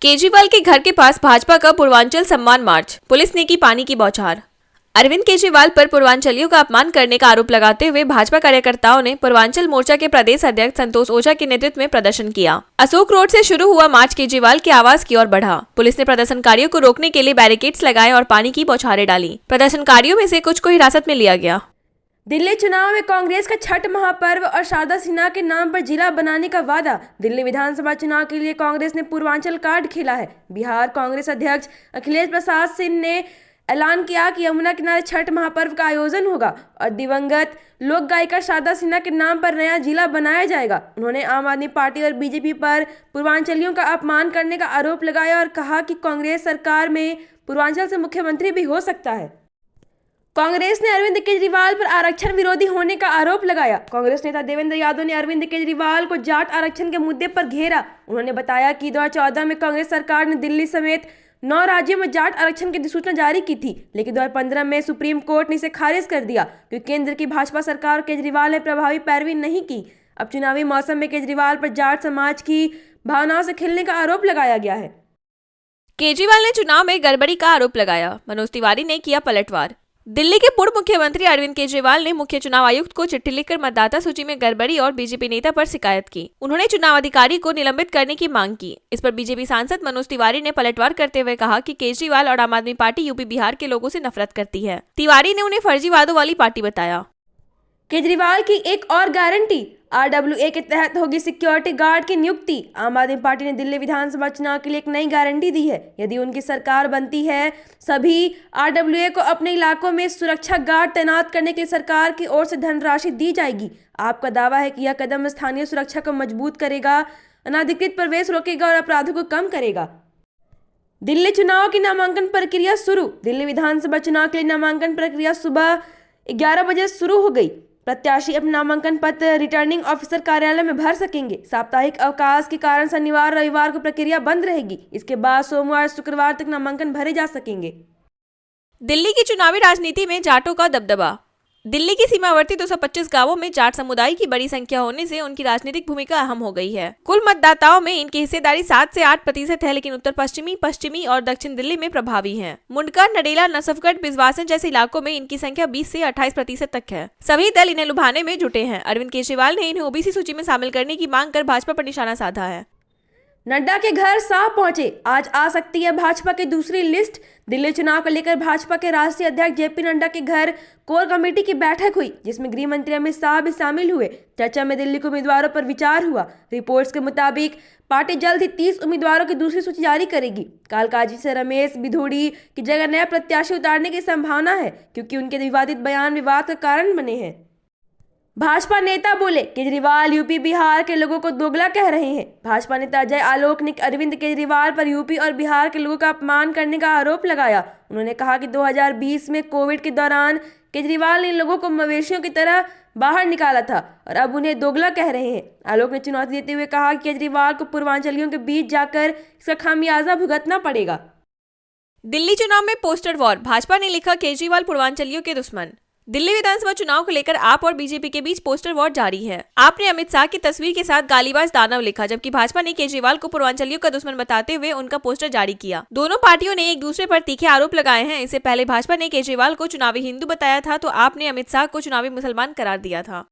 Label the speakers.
Speaker 1: केजरीवाल के घर के पास भाजपा का पूर्वांचल सम्मान मार्च, पुलिस ने की पानी की बौछार। अरविंद केजरीवाल पर पूर्वांचलियों का अपमान करने का आरोप लगाते हुए भाजपा कार्यकर्ताओं ने पूर्वांचल मोर्चा के प्रदेश अध्यक्ष संतोष ओझा के नेतृत्व में प्रदर्शन किया। अशोक रोड से शुरू हुआ मार्च केजरीवाल के आवास की ओर बढ़ा। पुलिस ने प्रदर्शनकारियों को रोकने के लिए बैरिकेड्स लगाए और पानी की बौछारें डाली। प्रदर्शनकारियों में से कुछ को हिरासत में लिया गया।
Speaker 2: दिल्ली चुनाव में कांग्रेस का छठ महापर्व और शारदा सिन्हा के नाम पर जिला बनाने का वादा। दिल्ली विधानसभा चुनाव के लिए कांग्रेस ने पूर्वांचल कार्ड खेला है। बिहार कांग्रेस अध्यक्ष अखिलेश प्रसाद सिंह ने ऐलान किया कि यमुना किनारे छठ महापर्व का आयोजन होगा और दिवंगत लोक गायिका शारदा सिन्हा के नाम पर नया जिला बनाया जाएगा। उन्होंने आम आदमी पार्टी और बीजेपी पर पूर्वांचलियों का अपमान करने का आरोप लगाया और कहा कि कांग्रेस सरकार में पूर्वांचल से मुख्यमंत्री भी हो सकता है। कांग्रेस ने अरविंद केजरीवाल पर आरक्षण विरोधी होने का आरोप लगाया। कांग्रेस नेता देवेंद्र यादव ने अरविंद केजरीवाल को जाट आरक्षण के मुद्दे पर घेरा। उन्होंने बताया कि 2014 में कांग्रेस सरकार ने दिल्ली समेत 9 राज्यों में जाट आरक्षण की अधिसूचना जारी की थी, लेकिन 2015 में सुप्रीम कोर्ट ने इसे खारिज कर दिया क्योंकि केंद्र की भाजपा सरकार और केजरीवाल ने प्रभावी पैरवी नहीं की। अब चुनावी मौसम में केजरीवाल पर जाट समाज की भावनाओं से खेलने का आरोप लगाया गया है।
Speaker 1: केजरीवाल ने चुनाव में गड़बड़ी का आरोप लगाया। मनोज तिवारी ने किया पलटवार। दिल्ली के पूर्व मुख्यमंत्री अरविंद केजरीवाल ने मुख्य चुनाव आयुक्त को चिट्ठी लिखकर मतदाता सूची में गड़बड़ी और बीजेपी नेता पर शिकायत की। उन्होंने चुनाव अधिकारी को निलंबित करने की मांग की। इस पर बीजेपी सांसद मनोज तिवारी ने पलटवार करते हुए कहा कि केजरीवाल और आम आदमी पार्टी यूपी बिहार के लोगों से नफरत करती है। तिवारी ने उन्हें फर्जीवादों वाली पार्टी बताया।
Speaker 2: केजरीवाल की एक और गारंटी, RWA के तहत होगी सिक्योरिटी गार्ड की नियुक्ति। आम आदमी पार्टी ने दिल्ली विधानसभा चुनाव के लिए एक नई गारंटी दी है। यदि उनकी सरकार बनती है, सभी RWA को अपने इलाकों में सुरक्षा गार्ड तैनात करने के लिए सरकार की ओर से धनराशि दी जाएगी। आपका दावा है कि यह कदम स्थानीय सुरक्षा को मजबूत करेगा, अनाधिकृत प्रवेश रोकेगा और अपराधों को कम करेगा। दिल्ली चुनाव की नामांकन प्रक्रिया शुरू। दिल्ली विधानसभा चुनाव के लिए नामांकन प्रक्रिया सुबह 11 बजे शुरू हो गई। प्रत्याशी अपने नामांकन पत्र रिटर्निंग ऑफिसर कार्यालय में भर सकेंगे। साप्ताहिक अवकाश के कारण शनिवार रविवार को प्रक्रिया बंद रहेगी। इसके बाद सोमवार शुक्रवार तक नामांकन भरे जा सकेंगे।
Speaker 1: दिल्ली की चुनावी राजनीति में जाटों का दबदबा। दिल्ली की सीमावर्ती 225 गांवों में जाट समुदाय की बड़ी संख्या होने से उनकी राजनीतिक भूमिका अहम हो गई है। कुल मतदाताओं में इनकी हिस्सेदारी 7 से 8% है, लेकिन उत्तर पश्चिमी और दक्षिण दिल्ली में प्रभावी है। मुंडका, नडेला, नसफगढ़, बिस्वासन जैसे इलाकों में इनकी संख्या 20 से 28% तक है। सभी दल इन्हें लुभाने में जुटे हैं। अरविंद केजरीवाल ने इन्हें ओबीसी सूची में शामिल करने की मांग कर भाजपा पर निशाना साधा है।
Speaker 2: नड्डा के घर साहब पहुंचे, आज आ सकती है भाजपा की दूसरी लिस्ट। दिल्ली चुनाव को लेकर भाजपा के राष्ट्रीय अध्यक्ष जेपी नड्डा के घर कोर कमेटी की बैठक हुई, जिसमें गृह मंत्री अमित शाह भी शामिल हुए। चर्चा में दिल्ली के उम्मीदवारों पर विचार हुआ। रिपोर्ट्स के मुताबिक पार्टी जल्द ही 30 उम्मीदवारों की दूसरी सूची जारी करेगी। कालकाजी से रमेश बिधूड़ी की जगह नया प्रत्याशी उतारने की संभावना है, क्योंकि उनके विवादित बयान विवाद का कारण बने हैं। भाजपा नेता बोले, केजरीवाल यूपी बिहार के लोगों को दोगला कह रहे हैं। भाजपा नेता अजय आलोक ने अरविंद केजरीवाल पर यूपी और बिहार के लोगों का अपमान करने का आरोप लगाया। उन्होंने कहा कि 2020 में कोविड के दौरान केजरीवाल ने लोगों को मवेशियों की तरह बाहर निकाला था और अब उन्हें दोगला कह रहे हैं। आलोक ने चुनौती देते हुए कहा कि केजरीवाल को पूर्वांचलियों के बीच जाकर इसका खामियाजा भुगतना पड़ेगा।
Speaker 1: दिल्ली चुनाव में पोस्टर वॉर, भाजपा ने लिखा केजरीवाल पूर्वांचलियों के दुश्मन। दिल्ली विधानसभा चुनाव को लेकर आप और बीजेपी के बीच पोस्टर वॉर जारी है। आपने अमित शाह की तस्वीर के साथ गालीबाज दानव लिखा, जबकि भाजपा ने केजरीवाल को पूर्वांचलियों का दुश्मन बताते हुए उनका पोस्टर जारी किया। दोनों पार्टियों ने एक दूसरे पर तीखे आरोप लगाए हैं। इससे पहले भाजपा ने केजरीवाल को चुनावी हिंदू बताया था, तो आपने अमित शाह को चुनावी मुसलमान करार दिया था।